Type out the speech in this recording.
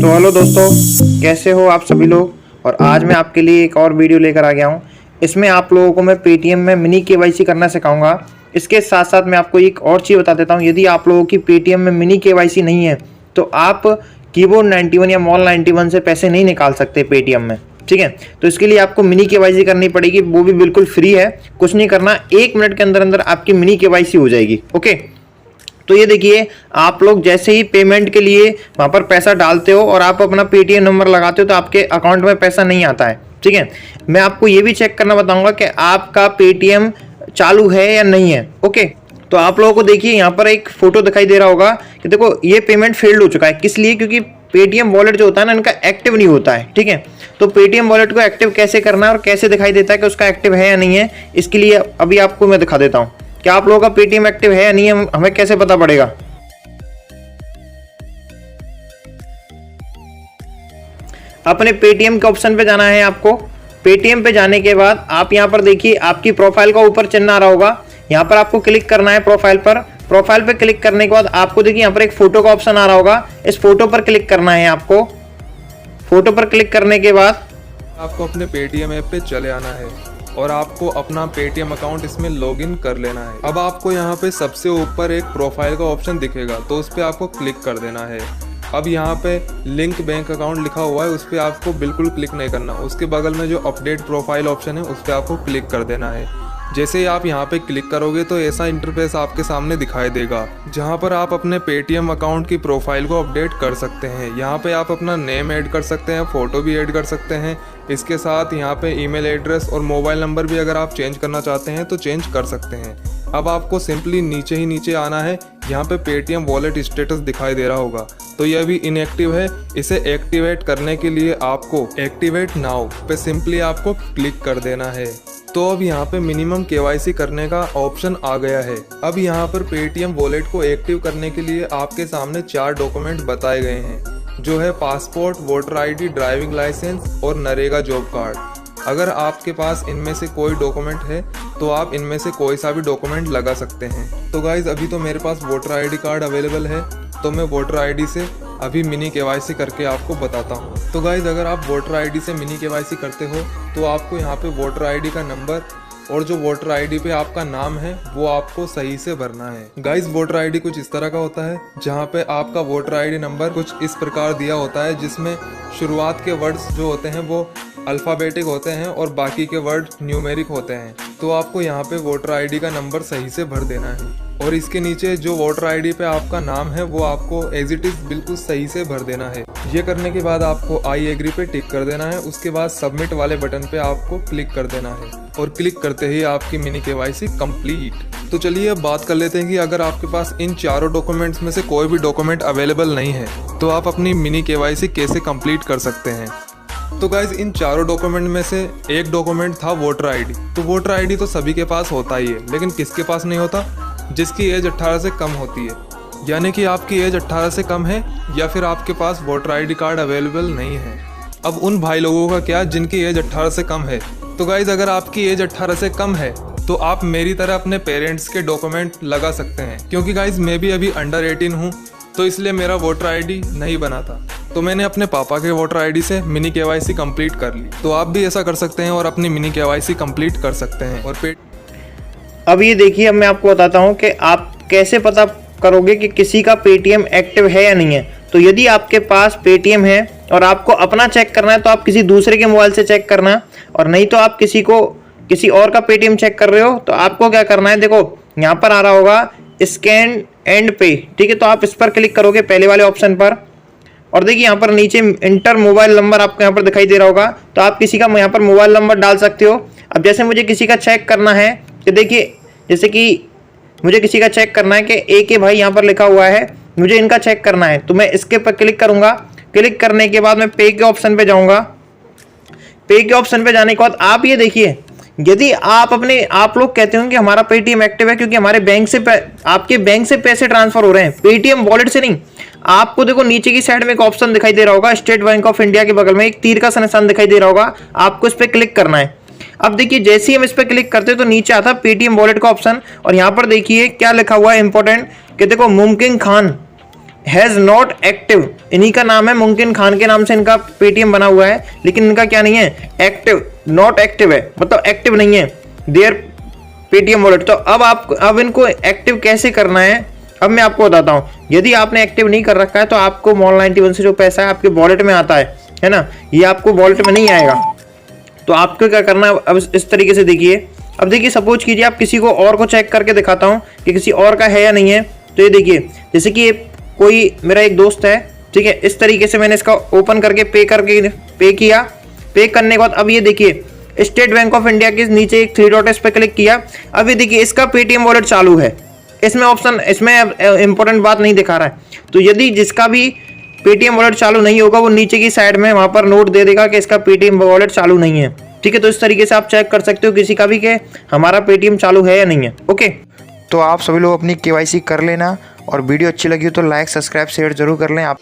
तो हेलो दोस्तों, कैसे हो आप सभी लोग। और आज मैं आपके लिए एक और वीडियो लेकर आ गया हूँ। इसमें आप लोगों को मैं पेटीएम में मिनी केवाईसी करना सिखाऊंगा। इसके साथ साथ मैं आपको एक और चीज़ बता देता हूँ, यदि आप लोगों की पेटीएम में मिनी केवाईसी नहीं है तो आप कीबोर्ड 91 या मॉल 91 से पैसे नहीं निकाल सकते पेटीएम में। ठीक है, तो इसके लिए आपको मिनी केवाईसी करनी पड़ेगी, वो भी बिल्कुल फ्री है। कुछ नहीं करना, 1 मिनट के अंदर अंदर आपकी मिनी केवाईसी हो जाएगी। ओके, तो ये देखिए, आप लोग जैसे ही पेमेंट के लिए वहां पर पैसा डालते हो और आप अपना पेटीएम नंबर लगाते हो तो आपके अकाउंट में पैसा नहीं आता है। ठीक है, मैं आपको ये भी चेक करना बताऊंगा कि आपका पेटीएम चालू है या नहीं है। ओके, तो आप लोगों को देखिए यहाँ पर एक फोटो दिखाई दे रहा होगा कि देखो ये पेमेंट फेल्ड हो चुका है। किस लिए? क्योंकि पेटीएम वॉलेट जो होता है ना, इनका एक्टिव नहीं होता है। ठीक है, तो पेटीएम वॉलेट को एक्टिव कैसे करना है और कैसे दिखाई देता है कि उसका एक्टिव है या नहीं है, इसके लिए अभी आपको मैं दिखा देता हूँ। क्या आप लोगों का पेटीएम एक्टिव है या नहीं है, हमें कैसे पता पड़ेगा। अपने पेटीएम के ऑप्शन पे जाना है आपको। पेटीएम पे जाने के बाद आप यहाँ पर देखिए, आपकी प्रोफाइल का ऊपर चिन्ह आ रहा होगा, यहाँ पर आपको क्लिक करना है प्रोफाइल पर। प्रोफाइल पे क्लिक करने के बाद आपको देखिए यहाँ पर एक फोटो का ऑप्शन आ रहा होगा, इस फोटो पर क्लिक करना है आपको। फोटो पर क्लिक करने के बाद आपको अपने पेटीएम ऐप पे चले आना है और आपको अपना पेटीएम अकाउंट इसमें लॉगिन कर लेना है। अब आपको यहाँ पे सबसे ऊपर एक प्रोफाइल का ऑप्शन दिखेगा, तो उस पर आपको क्लिक कर देना है। अब यहाँ पे लिंक बैंक अकाउंट लिखा हुआ है, उस पर आपको बिल्कुल क्लिक नहीं करना। उसके बगल में जो अपडेट प्रोफाइल ऑप्शन है उस पर आपको क्लिक कर देना है। जैसे ही आप यहाँ पे क्लिक करोगे तो ऐसा इंटरफेस आपके सामने दिखाई देगा, जहाँ पर आप अपने पेटीएम अकाउंट की प्रोफाइल को अपडेट कर सकते हैं। यहाँ पे आप अपना नेम ऐड कर सकते हैं, फ़ोटो भी ऐड कर सकते हैं। इसके साथ यहाँ पे ईमेल एड्रेस और मोबाइल नंबर भी अगर आप चेंज करना चाहते हैं तो चेंज कर सकते हैं। अब आपको सिंपली नीचे आना है, यहाँ पे पेटीएम वॉलेट स्टेटस दिखाई दे रहा होगा, तो यह भी इनएक्टिव है। इसे एक्टिवेट करने के लिए आपको एक्टिवेट नाउ पे सिंपली आपको क्लिक कर देना है। तो अब यहाँ पे मिनिमम केवाईसी करने का ऑप्शन आ गया है। अब यहाँ पर पेटीएम वॉलेट को एक्टिव करने के लिए आपके सामने 4 डॉक्यूमेंट बताए गए हैं, जो है passport, voter ID, driving licence और नरेगा जॉब कार्ड। अगर आपके पास इनमें से कोई डॉक्यूमेंट है तो आप इनमें से कोई सा भी डॉक्यूमेंट लगा सकते हैं। तो गाइज, अभी तो मेरे पास वोटर आईडी कार्ड अवेलेबल है, तो मैं वोटर आईडी से अभी मिनी केवाईसी करके आपको बताता हूँ। तो गाइज, अगर आप वोटर आईडी से मिनी केवाईसी करते हो तो आपको यहाँ पे वोटर आईडी का नंबर और जो वोटर आईडी पे आपका नाम है वो आपको सही से भरना है। गाइज, वोटर आईडी कुछ इस तरह का होता है, जहाँ पे आपका वोटर आईडी नंबर कुछ इस प्रकार दिया होता है, जिसमें शुरुआत के वर्ड्स जो होते हैं वो अल्फ़ाबेटिक होते हैं और बाकी के वर्ड न्यूमेरिक होते हैं। तो आपको यहाँ पे वोटर आईडी का नंबर सही से भर देना है और इसके नीचे जो वोटर आईडी पे आपका नाम है वो आपको एज इट इज़ बिल्कुल सही से भर देना है। ये करने के बाद आपको आई एग्री पे टिक कर देना है। उसके बाद सबमिट वाले बटन पे आपको क्लिक कर देना है और क्लिक करते ही आपकी मिनी केवाईसी कंप्लीट। तो चलिए अब बात कर लेते हैं कि अगर आपके पास इन चारों डॉक्यूमेंट्स में से कोई भी डॉक्यूमेंट अवेलेबल नहीं है तो आप अपनी मिनी केवाईसी कैसे कंप्लीट कर सकते हैं। तो गाइज, इन चारों डॉक्यूमेंट में से एक डॉक्यूमेंट था वोटर आईडी। तो वोटर आईडी तो सभी के पास होता ही है, लेकिन किसके पास नहीं होता? जिसकी एज 18 से कम होती है, यानी कि आपकी एज 18 से कम है या फिर आपके पास वोटर आईडी कार्ड अवेलेबल नहीं है। अब उन भाई लोगों का क्या जिनकी एज 18 से कम है? तो गाइज, अगर आपकी एज 18 से कम है तो आप मेरी तरह अपने पेरेंट्स के डॉक्यूमेंट लगा सकते हैं, क्योंकि गाइज मैं भी अभी अंडर 18 हूँ, तो इसलिए मेरा वोटर आईडी नहीं बना था। तो मैंने अपने पापा के वोटर आईडी से मिनी केवाईसी कंप्लीट कर ली। तो आप भी ऐसा कर सकते हैं और अपनी मिनी केवाईसी कंप्लीट कर सकते हैं। और अब ये देखिए, अब मैं आपको बताता हूँ कि आप कैसे पता करोगे कि किसी का पेटीएम एक्टिव है या नहीं है। तो यदि आपके पास पेटीएम है और आपको अपना चेक करना है तो आप किसी दूसरे के मोबाइल से चेक करना, और नहीं तो आप किसी और का पेटीएम चेक कर रहे हो तो आपको क्या करना है, देखो यहाँ पर आ रहा होगा स्कैन एंड पे। ठीक है, तो आप इस पर क्लिक करोगे पहले वाले ऑप्शन पर, और देखिए यहाँ पर नीचे इंटर मोबाइल नंबर आपको यहाँ पर दिखाई दे रहा होगा, तो आप किसी का यहाँ पर मोबाइल नंबर डाल सकते हो। अब जैसे मुझे किसी का चेक करना है, तो देखिए जैसे कि मुझे किसी का चेक करना है कि AK भाई यहाँ पर लिखा हुआ है, मुझे इनका चेक करना है, तो मैं इसके पर क्लिक करूँगा। क्लिक करने के बाद मैं पे के ऑप्शन पे जाऊँगा। पे के ऑप्शन पे जाने के बाद आप ये देखिए, यदि आप लोग कहते हो कि हमारा पेटीएम एक्टिव है क्योंकि हमारे बैंक से आपके बैंक से पैसे ट्रांसफर हो रहे हैं, पेटीएम वॉलेट से नहीं। आपको देखो नीचे की साइड में एक ऑप्शन दिखाई दे रहा होगा, स्टेट बैंक ऑफ इंडिया के बगल में एक तीर का निशान दिखाई दे रहा होगा, आपको इस पर क्लिक करना है। अब देखिए, जैसे ही हम इस पर क्लिक करते हैं तो नीचे आता है पेटीएम वॉलेट का ऑप्शन, और यहाँ पर देखिए क्या लिखा हुआ है इंपॉर्टेंट, कि देखो मुमकिन खान हैज़ नॉट एक्टिव, इन्हीं का नाम है, मुमकिन खान के नाम से इनका पेटीएम बना हुआ है, लेकिन इनका क्या नहीं है, एक्टिव, नॉट एक्टिव है, मतलब एक्टिव नहीं है देयर पेटीएम वॉलेट। तो अब इनको एक्टिव कैसे करना है, अब मैं आपको बताता हूँ। यदि आपने एक्टिव नहीं कर रखा है तो आपको मॉल91 से जो पैसा है आपके वॉलेट में आता है ना, ये आपको वॉलेट में नहीं आएगा। तो आपको क्या करना है, अब इस तरीके से देखिए। अब देखिए, सपोज कीजिए आप किसी को और को चेक करके दिखाता हूँ कि किसी और का है या नहीं है। तो ये देखिए, जैसे कि कोई मेरा एक दोस्त है, ठीक है, इस तरीके से मैंने इसका ओपन करके पे किया। पे करने के बाद अब ये देखिए, स्टेट बैंक ऑफ इंडिया के नीचे एक 3 डॉट इस पर क्लिक किया। अब ये देखिए, इसका पेटीएम वॉलेट चालू है, इसमें ऑप्शन, इसमें इंपॉर्टेंट बात नहीं दिखा रहा है। तो यदि जिसका भी पेटीएम वॉलेट चालू नहीं होगा, वो नीचे की साइड में वहां पर नोट दे देगा कि इसका पेटीएम वॉलेट चालू नहीं है, ठीक है। तो इस तरीके से आप चेक कर सकते हो किसी का भी कि हमारा पेटीएम चालू है या नहीं है। ओके, तो आप सभी लोग अपनी KYC कर लेना, और वीडियो अच्छी लगी हो तो लाइक, सब्सक्राइब, शेयर जरूर कर लें आप।